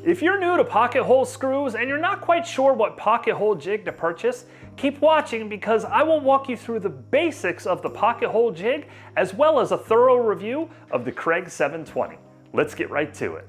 If you're new to pocket hole screws and you're not quite sure what pocket hole jig to purchase, keep watching because I will walk you through the basics of the pocket hole jig as well as a thorough review of the Kreg 720. Let's get right to it.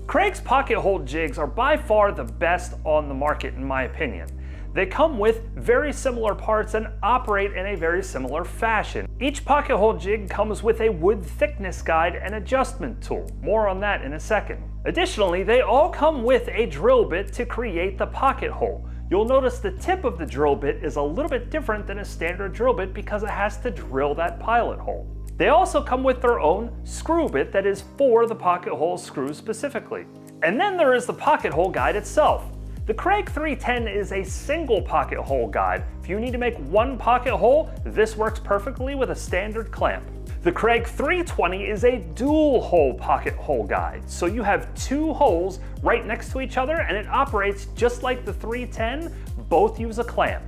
Kreg's pocket hole jigs are by far the best on the market in my opinion. They come with very similar parts and operate in a very similar fashion. Each pocket hole jig comes with a wood thickness guide and adjustment tool. More on that in a second. Additionally, they all come with a drill bit to create the pocket hole. You'll notice the tip of the drill bit is a little bit different than a standard drill bit because it has to drill that pilot hole. They also come with their own screw bit that is for the pocket hole screw specifically. And then there is the pocket hole guide itself. The Kreg 310 is a single pocket hole guide. If you need to make one pocket hole, this works perfectly with a standard clamp. The Kreg 320 is a dual hole pocket hole guide. So you have two holes right next to each other and it operates just like the 310, both use a clamp.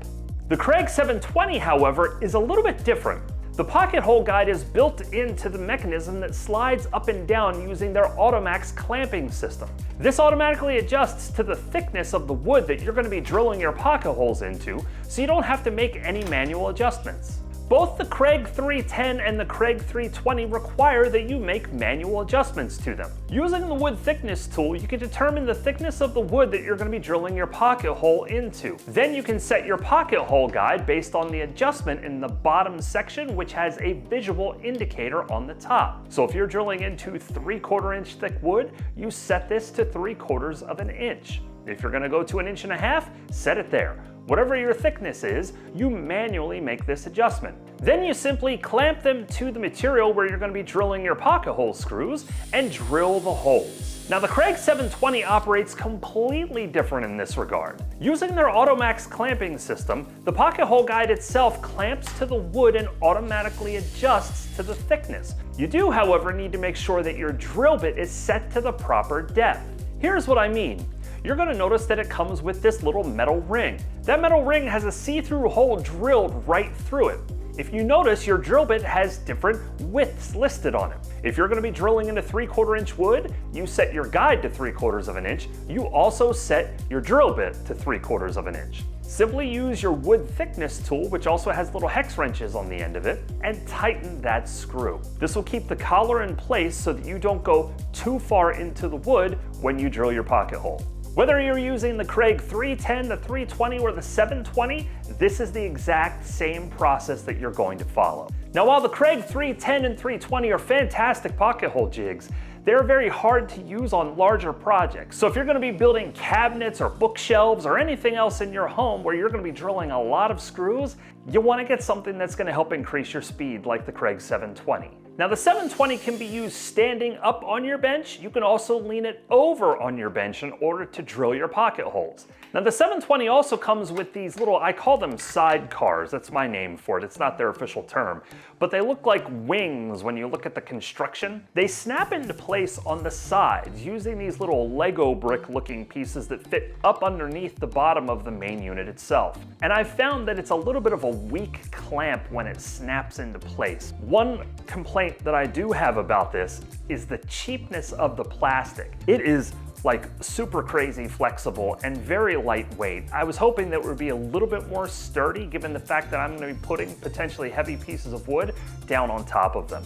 The Kreg 720, however, is a little bit different. The pocket hole guide is built into the mechanism that slides up and down using their Automax clamping system. This automatically adjusts to the thickness of the wood that you're going to be drilling your pocket holes into, so you don't have to make any manual adjustments. Both the Kreg 310 and the Kreg 320 require that you make manual adjustments to them. Using the wood thickness tool, you can determine the thickness of the wood that you're going to be drilling your pocket hole into. Then you can set your pocket hole guide based on the adjustment in the bottom section, which has a visual indicator on the top. So if you're drilling into 3/4 inch thick wood, you set this to 3/4 of an inch. If you're going to go to 1.5 inches, set it there. Whatever your thickness is, you manually make this adjustment. Then you simply clamp them to the material where you're going to be drilling your pocket hole screws and drill the holes. Now the Kreg 720 operates completely different in this regard. Using their Automax clamping system, the pocket hole guide itself clamps to the wood and automatically adjusts to the thickness. You do, however, need to make sure that your drill bit is set to the proper depth. Here's what I mean. You're going to notice that it comes with this little metal ring. That metal ring has a see-through hole drilled right through it. If you notice, your drill bit has different widths listed on it. If you're going to be drilling into 3/4 inch wood, you set your guide to 3/4 of an inch. You also set your drill bit to 3/4 of an inch. Simply use your wood thickness tool, which also has little hex wrenches on the end of it, and tighten that screw. This will keep the collar in place so that you don't go too far into the wood when you drill your pocket hole. Whether you're using the Kreg 310, the 320, or the 720, this is the exact same process that you're going to follow. Now while the Kreg 310 and 320 are fantastic pocket hole jigs, they're very hard to use on larger projects. So if you're going to be building cabinets or bookshelves or anything else in your home where you're going to be drilling a lot of screws, you want to get something that's going to help increase your speed like the Kreg 720. Now the 720 can be used standing up on your bench. You can also lean it over on your bench in order to drill your pocket holes. Now the 720 also comes with these little, I call them sidecars, that's my name for it, it's not their official term, but they look like wings when you look at the construction. They snap into place on the sides using these little Lego brick looking pieces that fit up underneath the bottom of the main unit itself. And I've found that it's a little bit of a weak clamp when it snaps into place. One complaint that I do have about this is the cheapness of the plastic. It is like super crazy flexible and very lightweight. I was hoping that it would be a little bit more sturdy given the fact that I'm going to be putting potentially heavy pieces of wood down on top of them.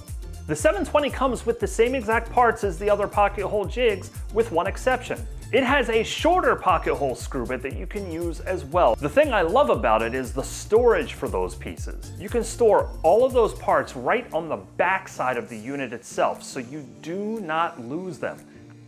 The 720 comes with the same exact parts as the other pocket hole jigs with one exception. It has a shorter pocket hole screw bit that you can use as well. The thing I love about it is the storage for those pieces. You can store all of those parts right on the back side of the unit itself, so you do not lose them.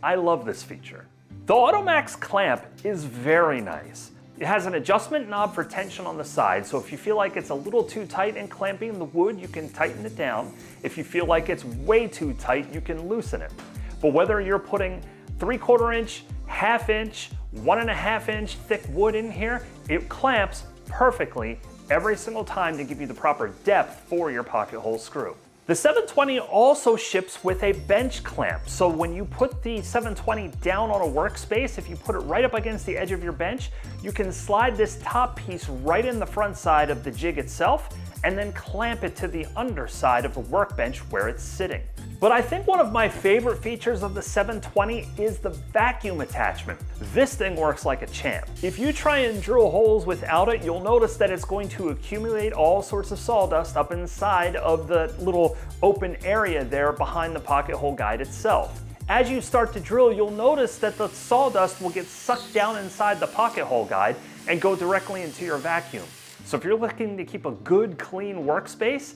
I love this feature. The Automax clamp is very nice. It has an adjustment knob for tension on the side, so if you feel like it's a little too tight in clamping the wood, you can tighten it down. If you feel like it's way too tight, you can loosen it. But whether you're putting 3/4 inch, 1/2 inch, 1.5 inch thick wood in here, it clamps perfectly every single time to give you the proper depth for your pocket hole screw. The 720 also ships with a bench clamp, so when you put the 720 down on a workspace, if you put it right up against the edge of your bench, you can slide this top piece right in the front side of the jig itself, and then clamp it to the underside of the workbench where it's sitting. But I think one of my favorite features of the 720 is the vacuum attachment. This thing works like a champ. If you try and drill holes without it, you'll notice that it's going to accumulate all sorts of sawdust up inside of the little open area there behind the pocket hole guide itself. As you start to drill, you'll notice that the sawdust will get sucked down inside the pocket hole guide and go directly into your vacuum. So if you're looking to keep a good, clean workspace,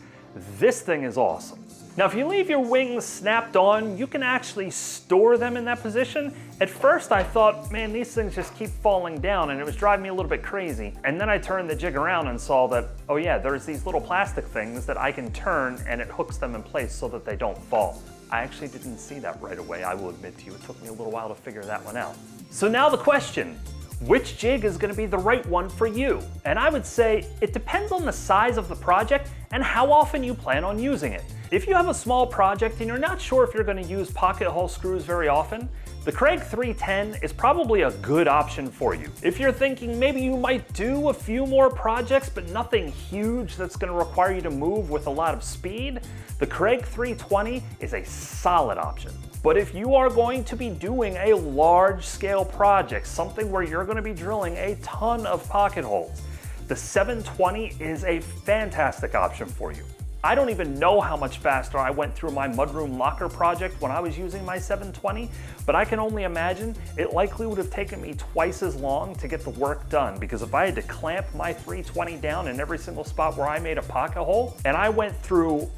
this thing is awesome. Now, if you leave your wings snapped on, you can actually store them in that position. At first I thought, man, these things just keep falling down, and it was driving me a little bit crazy. And then I turned the jig around and saw that, oh yeah, there's these little plastic things that I can turn and it hooks them in place so that they don't fall. I actually didn't see that right away, I will admit to you. It took me a little while to figure that one out. So now the question, which jig is going to be the right one for you? And I would say it depends on the size of the project and how often you plan on using it. If you have a small project and you're not sure if you're going to use pocket hole screws very often, the Kreg 310 is probably a good option for you. If you're thinking maybe you might do a few more projects but nothing huge that's going to require you to move with a lot of speed, the Kreg 320 is a solid option. But if you are going to be doing a large scale project, something where you're going to be drilling a ton of pocket holes, the 720 is a fantastic option for you. I don't even know how much faster I went through my mudroom locker project when I was using my 720, but I can only imagine it likely would have taken me twice as long to get the work done, because if I had to clamp my 320 down in every single spot where I made a pocket hole, and I went through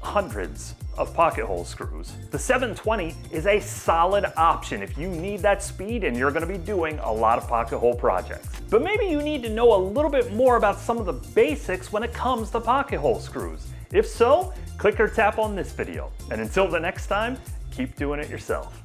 hundreds of pocket hole screws, the 720 is a solid option if you need that speed and you're going to be doing a lot of pocket hole projects. But maybe you need to know a little bit more about some of the basics when it comes to pocket hole screws. If so, click or tap on this video. And until the next time, keep doing it yourself.